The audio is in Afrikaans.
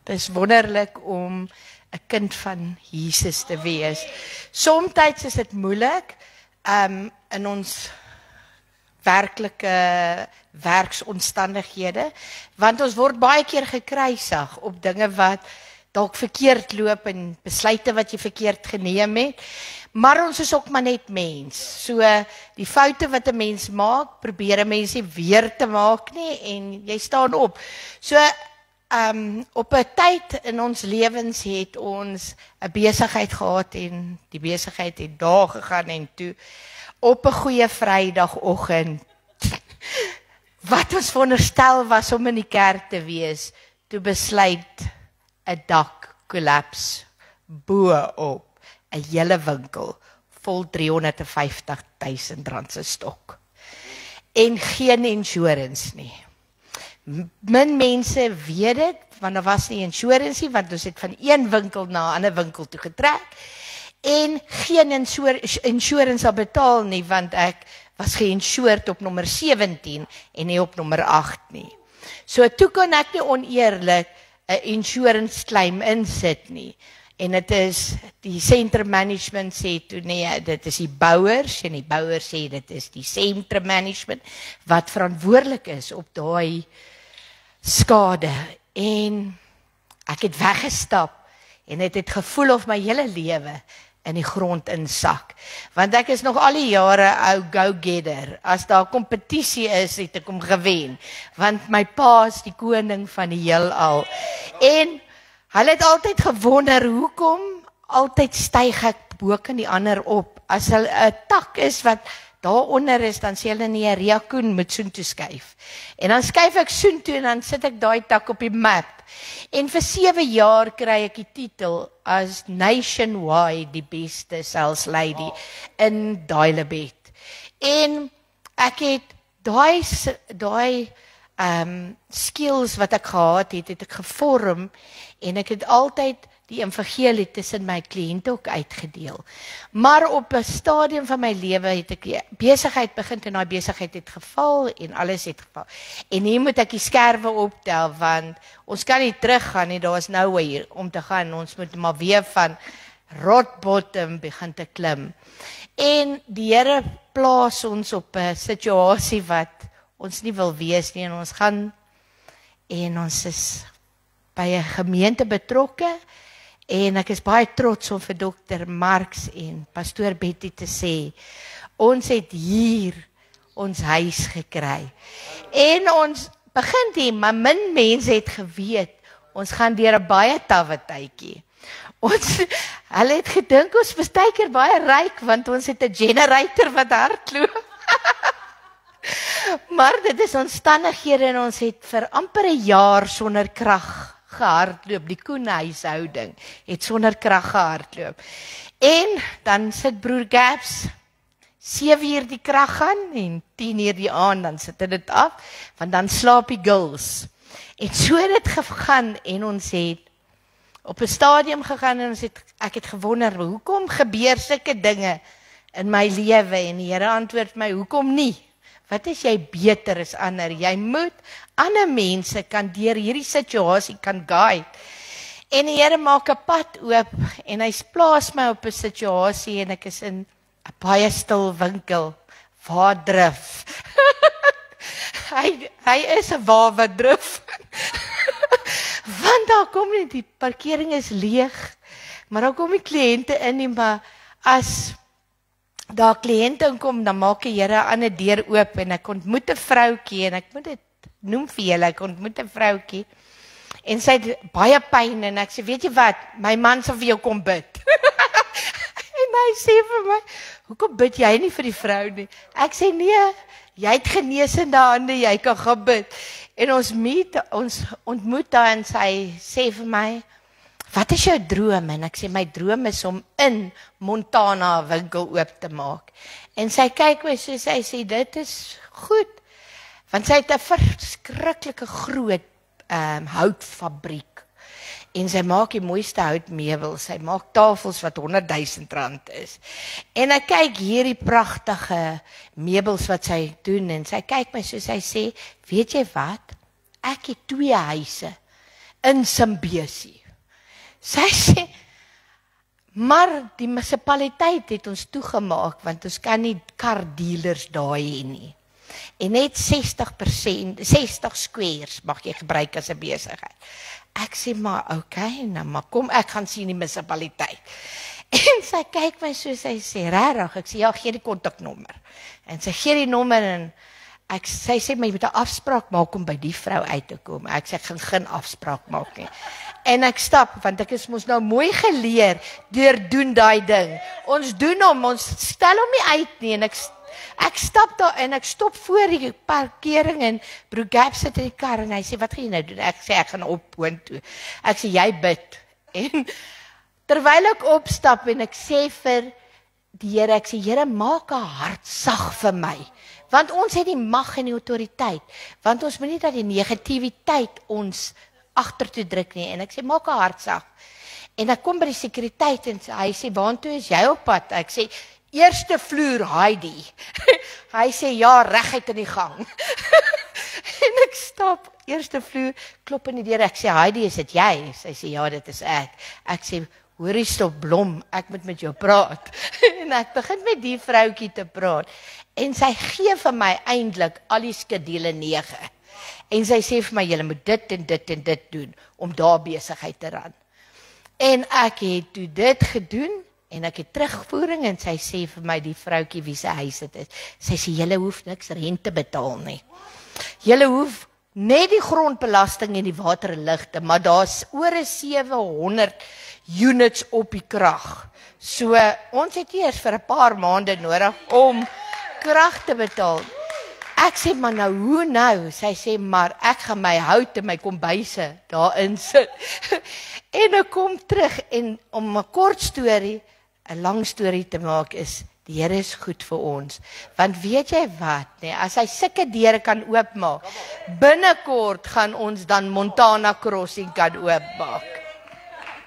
Het is wonderlik om 'n kind van Jesus te wees. Somtyds is dit moeilik in ons werklike werksomstandighede, want ons word baie keer gekruisig op dinge wat dalk verkeerd loop en besluite wat jy verkeerd geneem het. Maar ons is ook maar net mens. So die foute wat 'n mens maak, probeer 'n mens nie weer te maak nie en jy staan op. So op 'n tyd in ons lewens het ons 'n besigheid gehad en die besigheid het daar gegaan en toe op 'n goeie Vrydagoggend wat ons veronderstel was om in die kerk te wees, toe besluit 'n dak kollaps bo op 'n hele winkel vol R350,000 se stok en geen insurance nie. Min mense weet dit, want daar was nie insurance nie, want ons het van een winkel na 'n ander winkel toe getrek en geen insurance sal betaal nie, want ek was geïnsureerd op nommer 17 en nie op nommer 8 nie. So toe kon ek nie oneerlik 'n insurance claim insit nie. En dit is, die Centrum Management sê toe, nee, dit is die bouers, en die bouers sê, dit is die Centrum Management, wat verantwoordelik is op daai skade. En ek het weggestap, en het gevoel of my hele lewe in die grond insak. Want ek is nog al die jare ou go-getter. As daar kompetisie is, het ek hom gewen. Want my pa is die koning van die heelal. En hulle het altyd gewonder, hoekom altyd styg ek boek en die ander op. As hulle 'n tak is wat daaronder is, dan sê hulle nie, Ria Koen moet soontoe skuif. En dan skuif ek soontoe en dan sit ek daai tak op die map. En vir 7 jaar kry ek die titel as nationwide die beste sales lady in Dailebet. En ek het daai skills wat ek gehad het ek gevorm en ek het altyd die evangelie tussen my kliënte ook uitgedeel. Maar op 'n stadium van my lewe het ek die besigheid begin en daai besigheid het geval en alles het geval. En hier moet ek die skerwe optel want ons kan nie teruggaan nie, daar is nowhere om te gaan. Ons moet maar weer van rock bottom begin te klim. En die Here plaas ons op 'n situasie wat ons nie wil wees nie en ons gaan en ons is by 'n gemeente betrokke. En ek is baie trots om vir Dr. Marx en Pastoor Betty te sê, ons het hier ons huis gekry. En ons begin hier, maar min mense het geweet, ons gaan deur 'n baie tawwe tydjie. Hulle het gedink ons was partykeer baie ryk, want ons het 'n generator wat hardloop. Maar dit is omstandighede en ons het vir amper 'n jaar sonder krag gehardloop, die Koen-huishouding het sonder krag gehardloop. En dan sit broer Gaps 7 uur die krag aan en 10 uur die aand dan sit dit af, want dan slaap die girls. En so het dit gegaan en ons het op 'n stadium gegaan en ek het gewonder, hoekom gebeur sulke dinge in my lewe? En die Here antwoord my, hoekom nie? Wat is jy beter as ander? Jy moet ander mense kan deur hierdie situasie kan guide. En die Here maak 'n pad oop en hy plaas my op 'n situasie en ek is in 'n baie stil winkel. Waar drif? hy is 'n waar drif. Want daar kom nie, die parkering is leeg, maar dan kom die kliënte in nie, maar as daar kliënte inkom, dan maak die Here 'n ander deur oop en ek ontmoet 'n vroutjie en ek moet dit noem vir julle, ek ontmoet 'n vroutjie en sy het baie pyn en ek sê, weet jy wat, my man sal vir jou kom bid. En hy sê vir my, hoekom bid jy nie vir die vrou nie? Ek sê, nee, jy het genesende hande, jy kan gaan bid. En ons ontmoet daar en sy sê vir my, wat is jou droom? En ek sê, my droom is om in Montana 'n winkel oop te maak. En sy kyk my so, sy sê, dit is goed. Want sy het 'n verskriklike groot houtfabriek. En sy maak die mooiste houtmeubels. Sy maak tafels wat R100,000 is. En ek kyk hierdie pragtige meubels wat sy doen. En sy kyk my so, sy sê, weet jy wat? Ek het 2 huise in Simbesie. Sy sê, maar die munisipaliteit het ons toegemaak, want ons kan nie kardealers daar hê nie. En net 60%, 60 squares mag jy gebruik as 'n besigheid. Ek sê maar, okay, nou maar kom, ek gaan sien die munisipaliteit. En sy kyk my so, sy sê, regtig? Ek sê, ja, gee die kontaknommer. En sy gee die nommer en sy sê, maar jy moet 'n afspraak maak om by die vrou uit te kom. Ek sê, ek gaan geen afspraak maak nie. En ek stap, want ek is mos nou mooi geleer, deur doen daai ding. Ons doen hom, ons stel hom nie uit nie, en ek stap daar, en ek stop voor die parkering, en Broer Gap sit in die kar, en hy sê, wat gaan jy nou doen? Ek sê, ek gaan op boontoe. Ek sê, jy bid. En terwyl ek opstap, en ek sê vir die Here, ek sê, Here, maak 'n hart sag vir my. Want ons het die mag en die autoriteit. Want ons moet nie dat die negativiteit ons agtertoe druk nie. En ek sê, maak 'n hart sag. En ek kom by die sekuriteit en hy sê, waantoe is jy op pad? Ek sê, eerste vloer, Heidi. Hy sê, ja, reguit in die gang. En ek stap, eerste vloer, klop in die deur. Ek sê, Heidi, is dit jy? Sy sê, ja, dit is ek. Ek sê, hoorie stop Blom, ek moet met jou praat. En ek begin met die vroukie te praat. En sy gee vir my eintlik al die skedule 9. En sy sê vir my, julle moet dit en dit en dit doen, om daar besigheid te ran. En ek het toe dit gedoen, en ek het terugvoering, en sy sê vir my, die vroukie wie sy huis het is, sy sê, julle hoef niks rente betaal nie. Julle hoef net die grondbelasting en die water en ligte, maar daar's oor 700 units op die krag. So, ons het eers vir 'n paar maande nodig om krag te betaal. Ek sê, maar nou, hoe nou? Sy sê, maar ek gaan my hout en my kombuise daarin sit. En ek kom terug, en om 'n kort storie, 'n lang storie te maak is, die Here is goed vir ons. Want weet jy wat, nee, as hy sulke deure kan oopmaak, binnekort gaan ons dan Montana Crossing kan oopmaak.